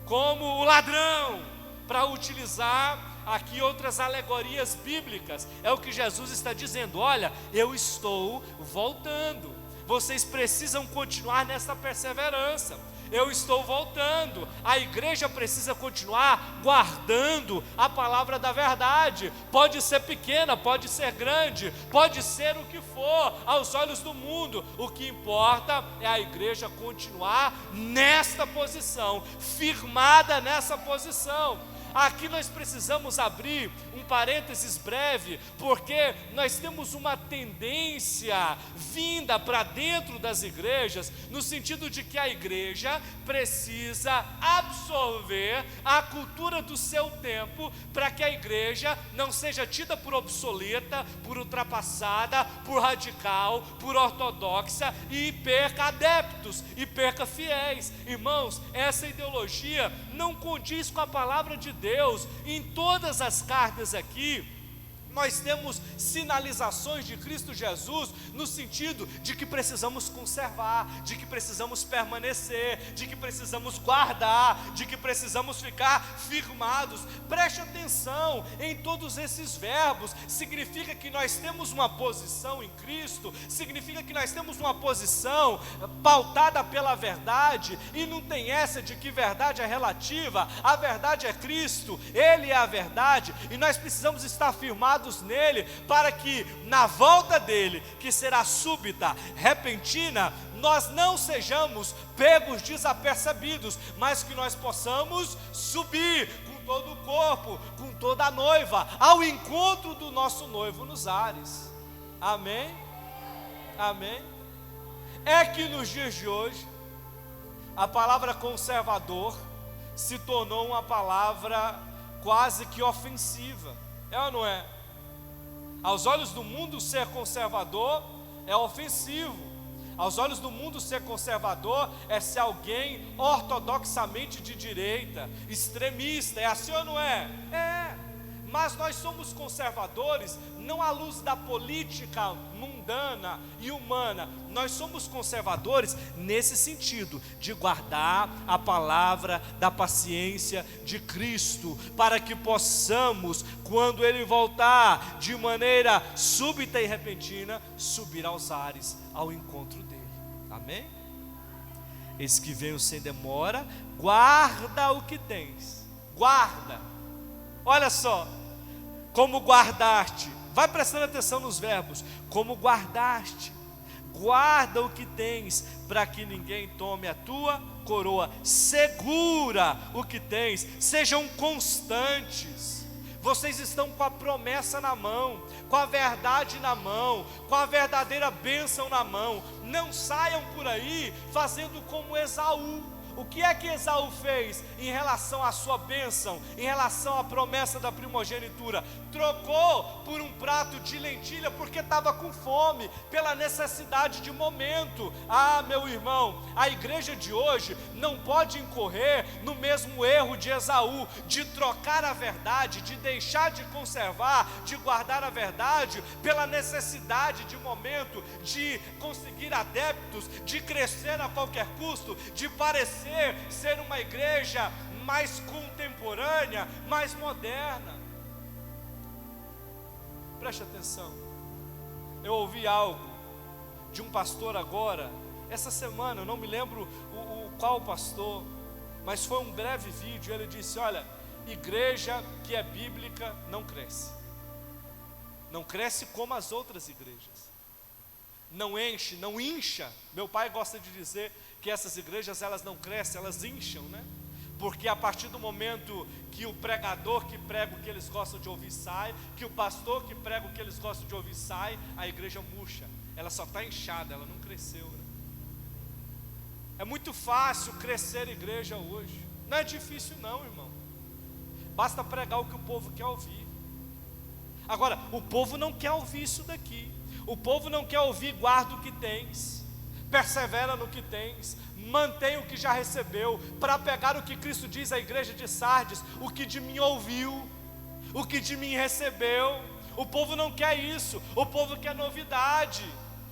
como o ladrão, para utilizar aqui outras alegorias bíblicas. É o que Jesus está dizendo: olha, eu estou voltando, vocês precisam continuar nessa perseverança, eu estou voltando. A igreja precisa continuar guardando a palavra da verdade, pode ser pequena, pode ser grande, pode ser o que for aos olhos do mundo, o que importa é a igreja continuar nesta posição, firmada nessa posição. Aqui nós precisamos abrir um parênteses breve, porque nós temos uma tendência vinda para dentro das igrejas, no sentido de que a igreja precisa absorver a cultura do seu tempo, para que a igreja não seja tida por obsoleta, por ultrapassada, por radical, por ortodoxa, e perca adeptos, e perca fiéis. Irmãos, essa ideologia não condiz com a palavra de Deus. Em todas as cartas aqui, nós temos sinalizações de Cristo Jesus, no sentido de que precisamos conservar, de que precisamos permanecer, de que precisamos guardar, de que precisamos ficar firmados. Preste atenção em todos esses verbos. Significa que nós temos uma posição em Cristo, significa que nós temos uma posição pautada pela verdade, e não tem essa de que verdade é relativa. A verdade é Cristo, Ele é a verdade, e nós precisamos estar firmados nele, para que na volta dele, que será súbita, repentina, nós não sejamos pegos desapercebidos, mas que nós possamos subir com todo o corpo, com toda a noiva, ao encontro do nosso noivo nos ares. Amém? Amém? É que nos dias de hoje, a palavra conservador se tornou uma palavra quase que ofensiva. É ou não é? Aos olhos do mundo, ser conservador é ofensivo. Aos olhos do mundo, ser conservador é ser alguém ortodoxamente de direita, extremista. É assim ou não é? É. Mas nós somos conservadores não à luz da política mundana e humana. Nós somos conservadores nesse sentido, de guardar a palavra da paciência de Cristo, para que possamos, quando Ele voltar de maneira súbita e repentina, subir aos ares, ao encontro dEle. Amém? Eis que venho sem demora, guarda o que tens. Guarda. Olha só, como guardaste. Vai prestando atenção nos verbos. Como guardaste. Guarda o que tens, para que ninguém tome a tua coroa. Segura o que tens. Sejam constantes. Vocês estão com a promessa na mão, com a verdade na mão, com a verdadeira bênção na mão. Não saiam por aí fazendo como Esaú. O que é que Esaú fez em relação à sua bênção, em relação à promessa da primogenitura? Trocou por um prato de lentilha, porque estava com fome, pela necessidade de momento. Ah, meu irmão, a igreja de hoje não pode incorrer no mesmo erro de Esaú, de trocar a verdade, de deixar de conservar, de guardar a verdade, pela necessidade de momento, de conseguir adeptos, de crescer a qualquer custo, de parecer ser uma igreja mais contemporânea, mais moderna. Preste atenção. Eu ouvi algo de um pastor agora, essa semana, eu não me lembro qual pastor, mas foi um breve vídeo. Ele disse: olha, igreja que é bíblica não cresce. Não cresce como as outras igrejas. Não enche, não incha. Meu pai gosta de dizer que essas igrejas, elas não crescem, elas incham, né? Porque a partir do momento que o pregador que prega o que eles gostam de ouvir sai, que o pastor que prega o que eles gostam de ouvir sai, a igreja murcha. Ela só está inchada, ela não cresceu, né? É muito fácil crescer igreja hoje. Não é difícil não, irmão. Basta pregar o que o povo quer ouvir. Agora, o povo não quer ouvir isso daqui. O povo não quer ouvir: guarda o que tens, persevera no que tens, mantém o que já recebeu, para pegar o que Cristo diz à igreja de Sardes: o que de mim ouviu, o que de mim recebeu. O povo não quer isso. O povo quer novidade.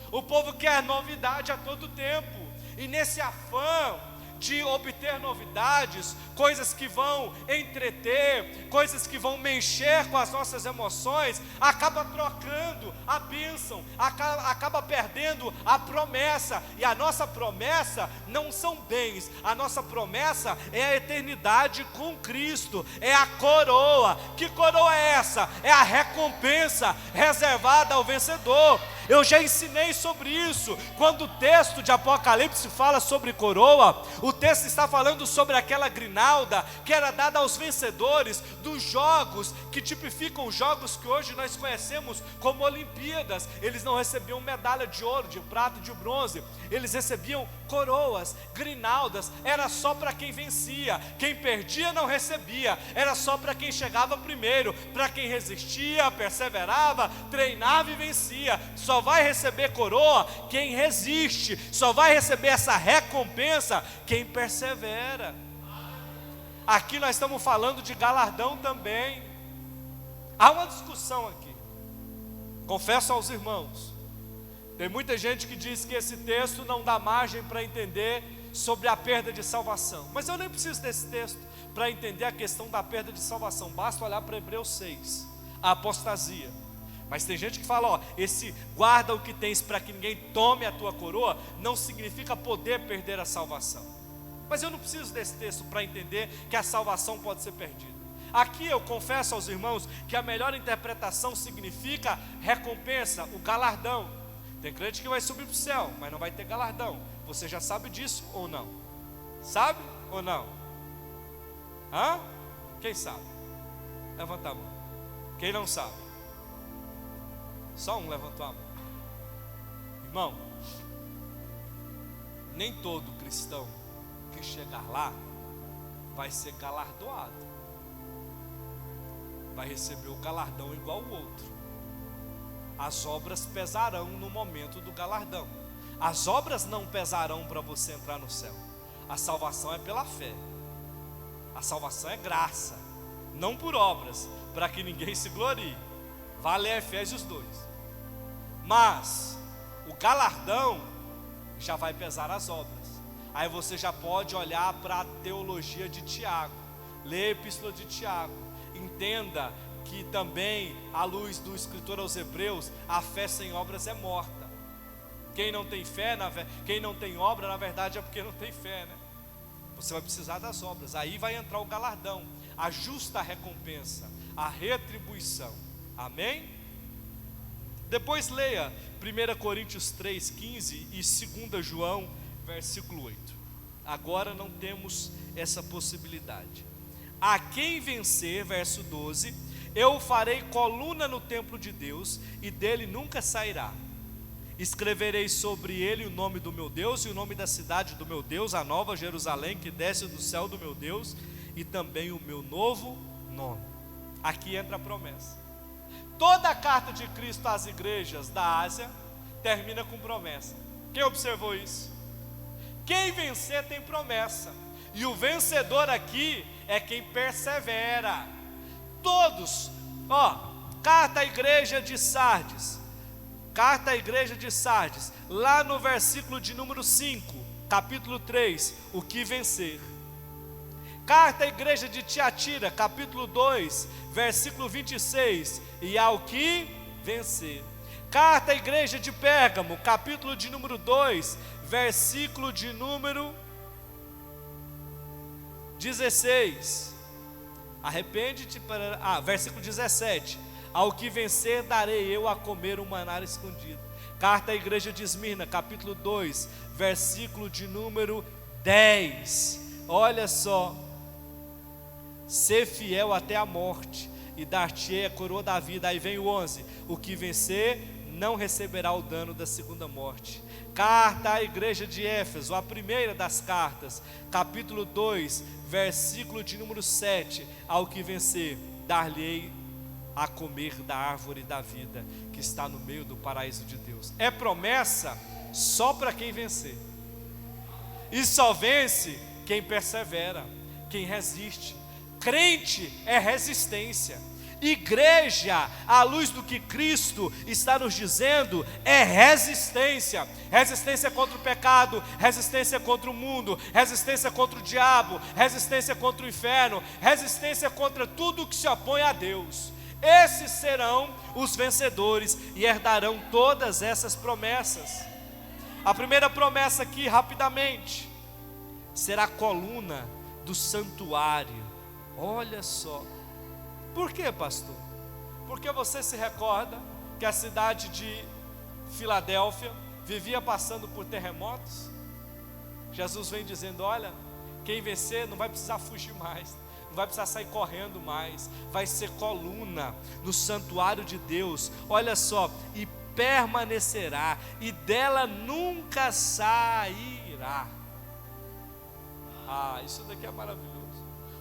O povo quer novidade a todo tempo. E nesse afã de obter novidades, coisas que vão entreter, coisas que vão mexer com as nossas emoções, acaba trocando a bênção, acaba perdendo a promessa. E a nossa promessa não são bens, a nossa promessa é a eternidade com Cristo, é a coroa. Que coroa é essa? É a recompensa reservada ao vencedor. Eu já ensinei sobre isso. Quando o texto de Apocalipse fala sobre coroa, o O texto está falando sobre aquela grinalda que era dada aos vencedores dos jogos que tipificam os jogos que hoje nós conhecemos como Olimpíadas. Eles não recebiam medalha de ouro, de prata, de bronze, eles recebiam coroas, grinaldas. Era só para quem vencia, quem perdia não recebia, era só para quem chegava primeiro, para quem resistia, perseverava, treinava e vencia. Só vai receber coroa quem resiste, só vai receber essa recompensa quem persevera. Aqui nós estamos falando de galardão também. Há uma discussão aqui, confesso aos irmãos, tem muita gente que diz que esse texto não dá margem para entender sobre a perda de salvação, mas eu nem preciso desse texto para entender a questão da perda de salvação, basta olhar para Hebreus 6, a apostasia. Mas tem gente que fala, ó, esse guarda o que tens para que ninguém tome a tua coroa, não significa poder perder a salvação. Mas eu não preciso desse texto para entender que a salvação pode ser perdida. Aqui eu confesso aos irmãos que a melhor interpretação significa recompensa, o galardão. Tem crente que vai subir para o céu, mas não vai ter galardão. Você já sabe disso ou não? Sabe ou não? Hã? Quem sabe? Levanta a mão. Quem não sabe? Só um levantou a mão. Irmão, nem todo cristão que chegar lá vai ser galardoado, vai receber o galardão igual o outro. As obras pesarão no momento do galardão. As obras não pesarão para você entrar no céu. A salvação é pela fé. A salvação é graça, não por obras, para que ninguém se glorie. Vale Efésios 2. Mas o galardão já vai pesar as obras. Aí você já pode olhar para a teologia de Tiago, ler a epístola de Tiago, entenda que também, à luz do escritor aos Hebreus, a fé sem obras é morta. Quem não tem fé, quem não tem obra, na verdade é porque não tem fé, né? Você vai precisar das obras, aí vai entrar o galardão, a justa recompensa, a retribuição. Amém? Depois leia 1 Coríntios 3,15 e 2 João, versículo 8. Agora não temos essa possibilidade. A quem vencer, verso 12, eu farei coluna no templo de Deus, e dele nunca sairá. Escreverei sobre ele o nome do meu Deus, e o nome da cidade do meu Deus, a nova Jerusalém, que desce do céu do meu Deus, e também o meu novo nome. Aqui entra a promessa. Toda a carta de Cristo às igrejas da Ásia termina com promessa. Quem observou isso? Quem vencer tem promessa, e o vencedor aqui é quem persevera. Todos, carta à igreja de Sardes, lá no versículo de número 5, capítulo 3, o que vencer. Carta à igreja de Tiatira, capítulo 2, versículo 26, e ao que vencer. Carta à igreja de Pérgamo, capítulo de número 2, versículo de número 16. Arrepende-te versículo 17. Ao que vencer darei eu a comer um maná escondido. Carta à igreja de Esmirna, capítulo 2, versículo de número 10. Olha só. Ser fiel até a morte, e dar-te-ei a coroa da vida. Aí vem o 11. O que vencer não receberá o dano da segunda morte. Carta à igreja de Éfeso, a primeira das cartas, capítulo 2, versículo de número 7. Ao que vencer, dar-lhe-ei a comer da árvore da vida, que está no meio do paraíso de Deus. É promessa só para quem vencer, e só vence quem persevera, quem resiste. Crente é resistência. Igreja, à luz do que Cristo está nos dizendo, é resistência. Resistência contra o pecado, resistência contra o mundo, resistência contra o diabo, resistência contra o inferno, resistência contra tudo que se opõe a Deus. Esses serão os vencedores e herdarão todas essas promessas. A primeira promessa aqui, rapidamente, será a coluna do santuário. Olha só. Por quê, pastor? Porque você se recorda que a cidade de Filadélfia vivia passando por terremotos? Jesus vem dizendo: olha, quem vencer não vai precisar fugir mais, não vai precisar sair correndo mais, vai ser coluna no santuário de Deus, olha só, e permanecerá, e dela nunca sairá. Isso daqui é maravilhoso.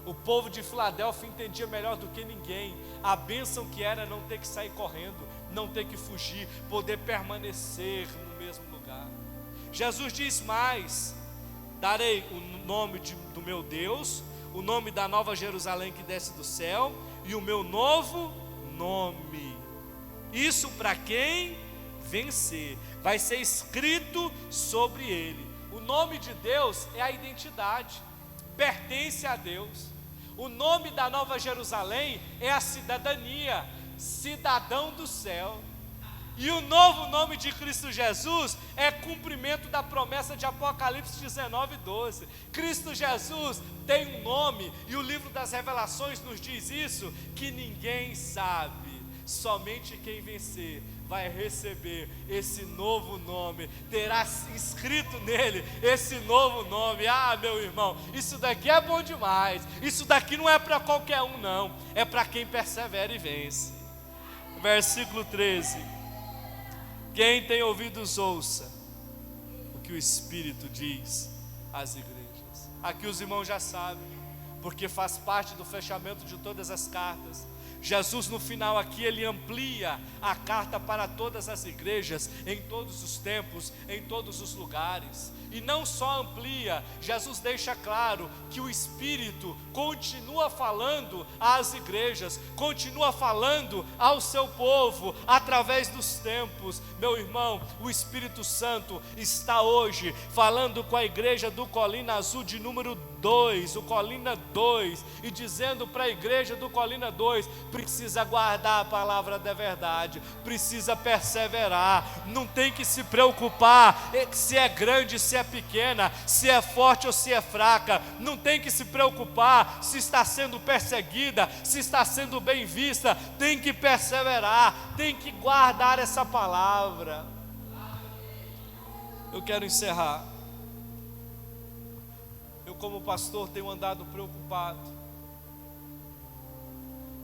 O povo de Filadélfia entendia melhor do que ninguém a bênção que era não ter que sair correndo, não ter que fugir, poder permanecer no mesmo lugar. Jesus diz mais: darei o nome do meu Deus, o nome da nova Jerusalém que desce do céu, e o meu novo nome. Isso para quem vencer, vai ser escrito sobre ele. O nome de Deus é a identidade, pertence a Deus. O nome da nova Jerusalém é a cidadania, cidadão do céu. E o novo nome de Cristo Jesus é cumprimento da promessa de Apocalipse 19:12. Cristo Jesus tem um nome, e o livro das Revelações nos diz isso, que ninguém sabe, somente quem vencer vai receber esse novo nome, terá escrito nele esse novo nome. Meu irmão, isso daqui é bom demais. Isso daqui não é para qualquer um, não, é para quem persevera e vence. Versículo 13: quem tem ouvidos ouça o que o Espírito diz às igrejas. Aqui os irmãos já sabem, porque faz parte do fechamento de todas as cartas. Jesus no final aqui, ele amplia a carta para todas as igrejas, em todos os tempos, em todos os lugares. E não só amplia, Jesus deixa claro que o Espírito continua falando às igrejas, continua falando ao seu povo, através dos tempos. Meu irmão, o Espírito Santo está hoje falando com a igreja do Colina Azul de número 2, o Colina 2, e dizendo para a igreja do Colina 2, precisa guardar a palavra da verdade, precisa perseverar, não tem que se preocupar se é grande, se é pequena, se é forte ou se é fraca, não tem que se preocupar se está sendo perseguida, se está sendo bem vista, tem que perseverar, tem que guardar essa palavra. Eu quero encerrar. Eu, como pastor, tenho andado preocupado,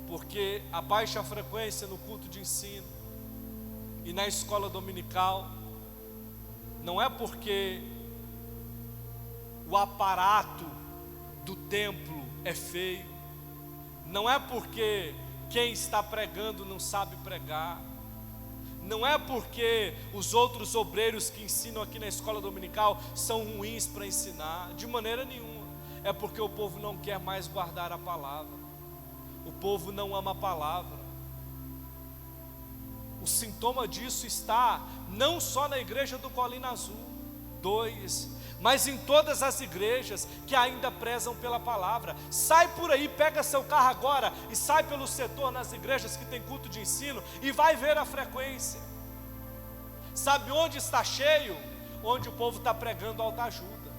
porque a baixa frequência no culto de ensino e na escola dominical não é porque o aparato do templo é feio, não é porque quem está pregando não sabe pregar, não é porque os outros obreiros que ensinam aqui na escola dominical são ruins para ensinar, de maneira nenhuma. É porque o povo não quer mais guardar a palavra, o povo não ama a palavra. O sintoma disso está não só na igreja do Colina Azul 2, mas em todas as igrejas que ainda prezam pela palavra. Sai por aí, pega seu carro agora e sai pelo setor nas igrejas que tem culto de ensino e vai ver a frequência. Sabe onde está cheio? Onde o povo está pregando autoajuda,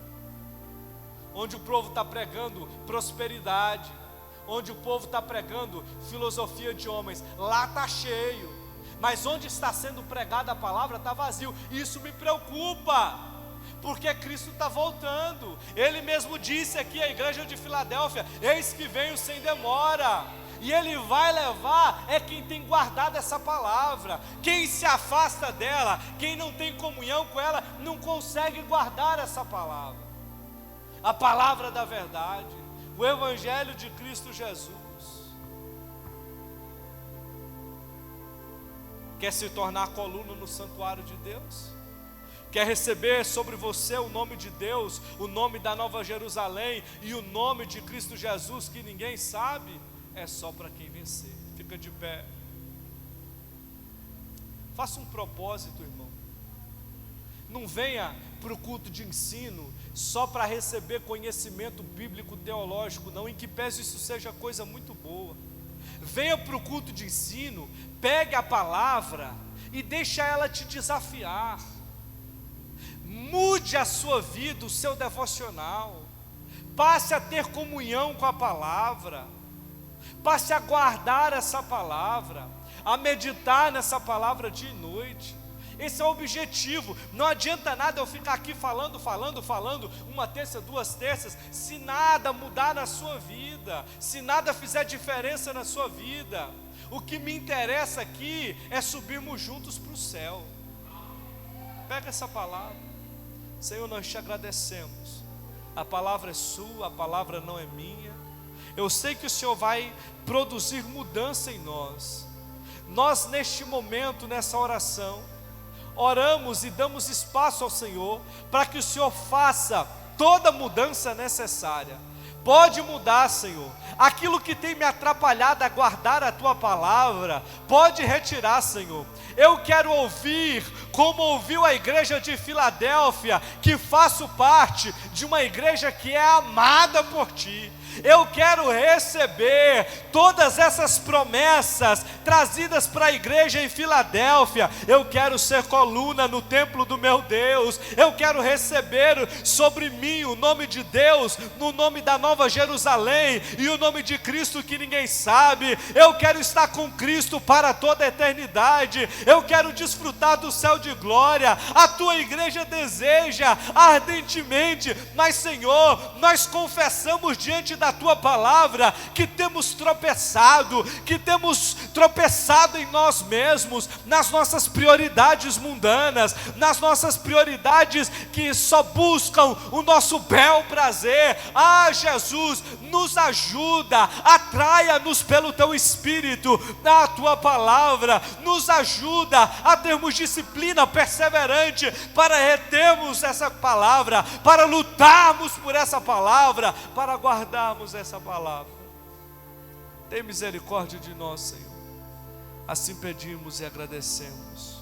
onde o povo está pregando prosperidade, onde o povo está pregando filosofia de homens. Lá está cheio, mas onde está sendo pregada a palavra está vazio. Isso me preocupa, porque Cristo está voltando. Ele mesmo disse aqui à igreja de Filadélfia: eis que venho sem demora. E Ele vai levar quem tem guardado essa palavra. Quem se afasta dela, quem não tem comunhão com ela, não consegue guardar essa palavra, a palavra da verdade, o Evangelho de Cristo Jesus. Quer se tornar coluna no santuário de Deus? Quer receber sobre você o nome de Deus, o nome da Nova Jerusalém e o nome de Cristo Jesus que ninguém sabe? É só para quem vencer. Fica de pé. Faça um propósito, irmão. Não venha para o culto de ensino só para receber conhecimento bíblico teológico, não, em que pese isso seja coisa muito boa. Venha para o culto de ensino, pegue a palavra e deixa ela te desafiar. Mude a sua vida, o seu devocional. Passe a ter comunhão com a palavra. Passe a guardar essa palavra, a meditar nessa palavra dia e noite. Esse é o objetivo. Não adianta nada eu ficar aqui falando, uma terça, 2 terças, se nada mudar na sua vida, se nada fizer diferença na sua vida. O que me interessa aqui é subirmos juntos para o céu. Pega essa palavra. Senhor, nós te agradecemos. A palavra é sua, a palavra não é minha. Eu sei que o Senhor vai produzir mudança em nós. Nós neste momento, nessa oração, oramos e damos espaço ao Senhor, para que o Senhor faça toda a mudança necessária. Pode mudar, Senhor, aquilo que tem me atrapalhado a guardar a Tua palavra, pode retirar, Senhor. Eu quero ouvir, como ouviu a igreja de Filadélfia, que faço parte de uma igreja que é amada por Ti. Eu quero receber todas essas promessas trazidas para a igreja em Filadélfia. Eu quero ser coluna no templo do meu Deus. Eu quero receber sobre mim o nome de Deus, no nome da Nova Jerusalém, e o nome de Cristo que ninguém sabe. Eu quero estar com Cristo para toda a eternidade. Eu quero desfrutar do céu de glória. A tua igreja deseja ardentemente, mas Senhor, nós confessamos diante da tua palavra que temos tropeçado em nós mesmos, nas nossas prioridades mundanas, nas nossas prioridades que só buscam o nosso bel prazer. Jesus, nos ajuda, atraia-nos pelo teu Espírito, na tua palavra, nos ajuda a termos disciplina perseverante para retermos essa palavra, para lutarmos por essa palavra, para guardarmos essa palavra. Tem misericórdia de nós, Senhor. Assim pedimos e agradecemos.